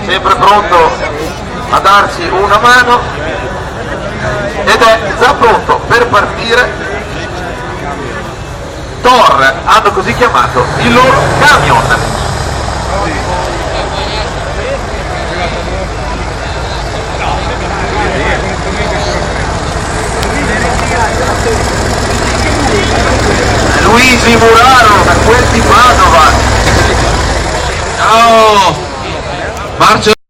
sempre pronto a darci una mano, ed è già pronto per partire Thor, hanno così chiamato il loro camion. Luigi Muraro, da quel di Padova. Ciao! Marcio